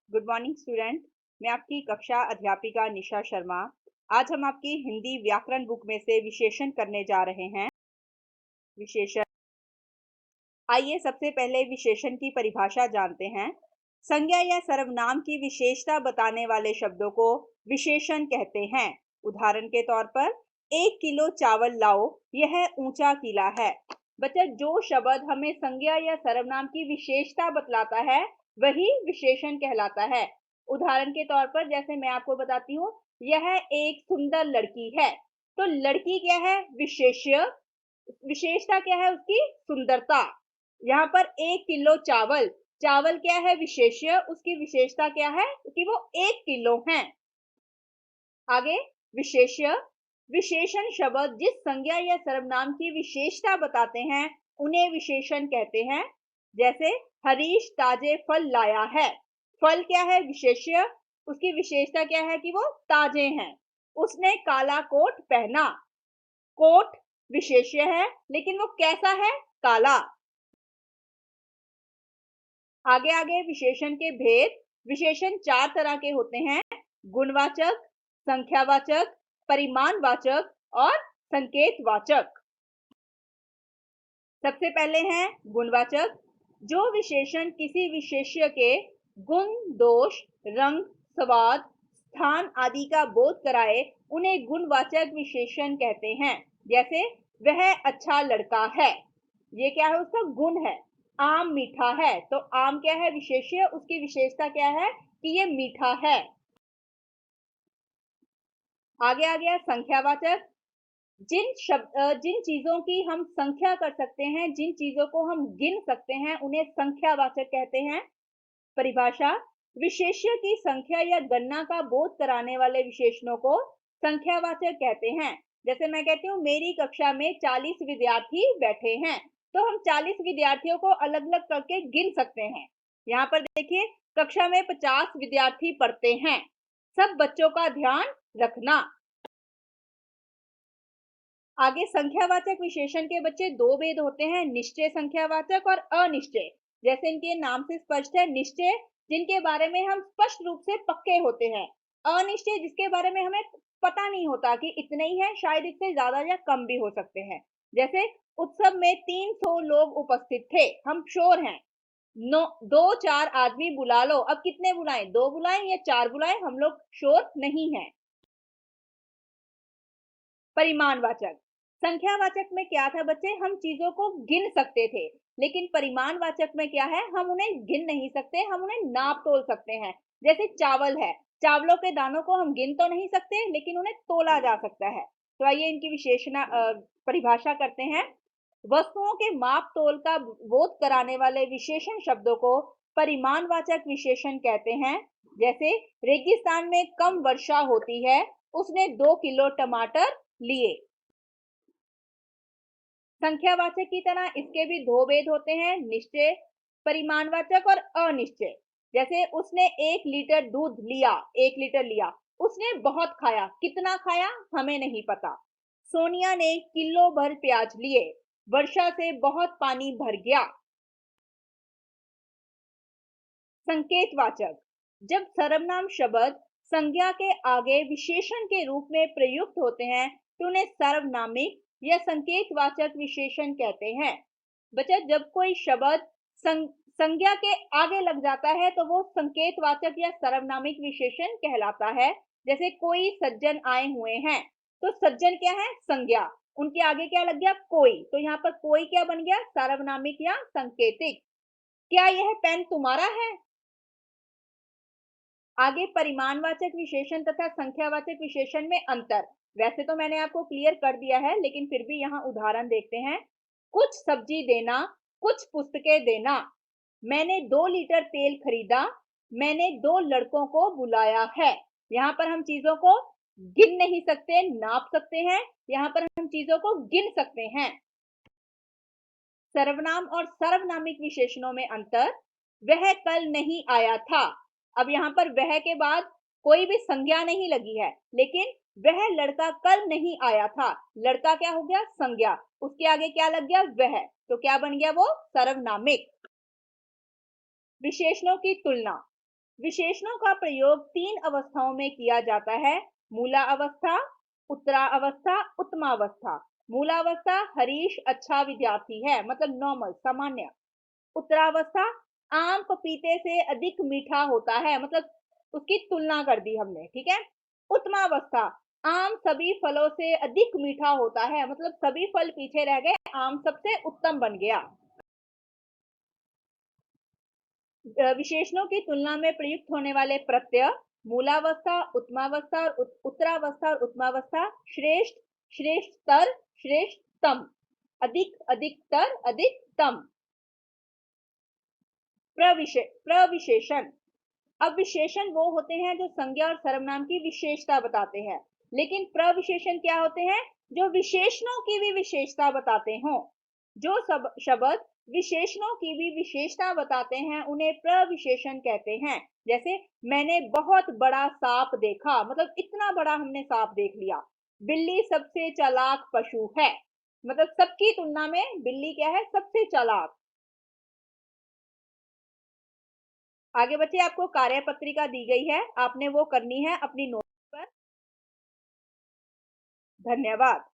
Good morning student. मैं आपकी कक्षा अध्यापिका निशा शर्मा। आज हम आपकी हिंदी व्याकरण बुक में से विशेषण करने जा रहे हैं। विशेषण। आइए सबसे पहले विशेषण की परिभाषा जानते हैं। संज्ञा या सर्वनाम की विशेषता बताने वाले शब्दों को विशेषण कहते हैं। उदाहरण के तौर पर 1 किलो चावल लाओ, यह ऊंचा किला है। बच्चा, जो शब्द हमें संज्ञा या सर्वनाम की विशेषता बतलाता है वही विशेषण कहलाता है। उदाहरण के तौर पर जैसे मैं आपको बताती हूँ, यह एक सुंदर लड़की है। तो लड़की क्या है? विशेष्य। विशेषता क्या है? उसकी सुंदरता। यहाँ पर 1 किलो चावल, चावल क्या है? विशेष्य। उसकी विशेषता क्या है? कि वो 1 किलो है। आगे विशेष्य। विशेषण शब्द जिस संज्ञा या सर्वनाम की विशेषता बताते हैं उन्हें विशेषण कहते हैं। जैसे हरीश ताजे फल लाया है। फल क्या है? विशेष्य। उसकी विशेषता क्या है? कि वो ताजे हैं। उसने काला कोट पहना। कोट विशेष्य है, लेकिन वो कैसा है? काला। आगे आगे विशेषण के भेद। विशेषण 4 तरह के होते हैं: गुणवाचक, संख्यावाचक, परिमाणवाचक और संकेतवाचक। सबसे पहले हैं गुणवाचक। जो विशेषण किसी विशेष्य के गुण, दोष, रंग, स्वाद, स्थान आदि का बोध कराए उन्हें गुणवाचक विशेषण कहते हैं। जैसे वह अच्छा लड़का है, ये क्या है? उसका गुण है। आम मीठा है, तो आम क्या है? विशेष्य। उसकी विशेषता क्या है? कि ये मीठा है। आगे आ गया संख्यावाचक। जिन चीजों की हम संख्या कर सकते हैं, जिन चीजों को हम गिन सकते हैं, उन्हें संख्यावाचक कहते हैं। परिभाषा। विशेष्य की संख्या या गणना का बोध कराने वाले विशेषणों को संख्यावाचक कहते हैं। जैसे मैं कहती हूँ मेरी कक्षा में 40 विद्यार्थी बैठे हैं, तो हम 40 विद्यार्थियों को अलग अलग करके गिन सकते हैं। यहाँ पर देखिए, कक्षा में 50 विद्यार्थी पढ़ते हैं। सब बच्चों का ध्यान रखना। आगे संख्यावाचक विशेषण के बच्चे दो भेद होते हैं: निश्चय संख्यावाचक और अनिश्चय। जैसे इनके नाम से स्पष्ट है, निश्चय जिनके बारे में हम स्पष्ट रूप से पक्के होते हैं। अनिश्चय जिसके बारे में हमें पता नहीं होता कि इतने ही है, शायद इससे ज्यादा या कम भी हो सकते हैं। जैसे उत्सव में 300 लोग उपस्थित थे, हम श्योर हैं। दो चार आदमी बुला लो। अब कितने बुलाएं? 2 बुलाएं या 4 बुलाएं? हम लोग श्योर नहीं है। परिमाणवाचक। संख्यावाचक में क्या था बच्चे? हम चीजों को गिन सकते थे, लेकिन परिमाणवाचक में क्या है? हम उन्हें गिन नहीं सकते, हम उन्हें नाप तोल सकते हैं। जैसे चावल है, चावलों के दानों को हम गिन तो नहीं सकते, लेकिन उन्हें तोला जा सकता है। तो आइए इनकी परिभाषा करते हैं। वस्तुओं के माप तोल का बोध कराने वाले विशेषण शब्दों को परिमाणवाचक विशेषण कहते हैं। जैसे रेगिस्तान में कम वर्षा होती है, उसने 2 किलो टमाटर लिए। संख्यावाचक की तरह इसके भी दो भेद होते हैं: निश्चय परिमाणवाचक और अनिश्चय। जैसे उसने 1 लीटर दूध लिया, 1 लीटर लिया। उसने बहुत खाया, कितना खाया हमें नहीं पता। सोनिया ने किलो भर प्याज लिए, वर्षा से बहुत पानी भर गया। संकेतवाचक। जब सर्वनाम शब्द संज्ञा के आगे विशेषण के रूप में प्रयुक्त होते हैं तो उन्हें सार्वनामिक या संकेतवाचक विशेषण कहते हैं। बच्चा, जब कोई शब्द संज्ञा के आगे लग जाता है तो वो संकेतवाचक या सार्वनामिक विशेषण कहलाता है। जैसे कोई सज्जन आए हुए हैं, तो सज्जन क्या है? संज्ञा। उनके आगे क्या लग गया? कोई। तो यहाँ पर कोई क्या बन गया? सार्वनामिक या संकेतिक। क्या यह पेन तुम्हारा है? आगे परिमाणवाचक विशेषण तथा संख्यावाचक विशेषण में अंतर। वैसे तो मैंने आपको क्लियर कर दिया है, लेकिन फिर भी यहाँ उदाहरण देखते हैं। कुछ सब्जी देना, कुछ पुस्तकें देना। मैंने 2 लीटर तेल खरीदा। मैंने 2 लड़कों को बुलाया है। यहाँ पर हम चीजों को गिन नहीं सकते, नाप सकते हैं। यहाँ पर हम चीजों को गिन सकते हैं। सर्वनाम और सर्वनामिक विशेषणों में अंतर। वह कल नहीं आया था। अब यहाँ पर वह के बाद कोई भी संज्ञा नहीं लगी है, लेकिन वह लड़का कल नहीं आया था। लड़का क्या हो गया? संज्ञा। उसके आगे क्या लग गया? वह। तो क्या बन गया? वो सर्वनामिक। विशेषणों की तुलना। विशेषणों का प्रयोग 3 अवस्थाओं में किया जाता है। मूलावस्था, उत्तरावस्था, उत्तमावस्था। मूलावस्था, हरीश अच्छा विद्यार्थी है, मतलब नॉर्मल, सामान्य। उत्तरावस्था, आम पपीते से अधिक मीठा होता है, मतलब उसकी तुलना कर दी हमने, ठीक है। उत्तमावस्था, आम सभी फलों से अधिक मीठा होता है, मतलब सभी फल पीछे रह गए, आम सबसे उत्तम बन गया। विशेषणों की तुलना में प्रयुक्त होने वाले प्रत्यय: मूलावस्था, उत्तमावस्था और उत्तरावस्था और उत्तमावस्था। श्रेष्ठ, श्रेष्ठतर, श्रेष्ठतम। अधिक, अधिकतर, अधिकतम। प्रविशेषण: अब विशेषण वो होते हैं जो संज्ञा और सर्वनाम की विशेषता बताते हैं, लेकिन प्रविशेषण क्या होते हैं? जो विशेषणों की भी विशेषता बताते हो। जो सब शब्द विशेषणों की भी विशेषता बताते हैं उन्हें प्रविशेषण कहते हैं। जैसे मैंने बहुत बड़ा सांप देखा, मतलब इतना बड़ा हमने सांप देख लिया। बिल्ली सबसे चालाक पशु है, मतलब सबकी तुलना में बिल्ली क्या है? सबसे चालाक। आगे बच्चे, आपको कार्य पत्रिका दी गई है, आपने वो करनी है अपनी नोट पर। धन्यवाद।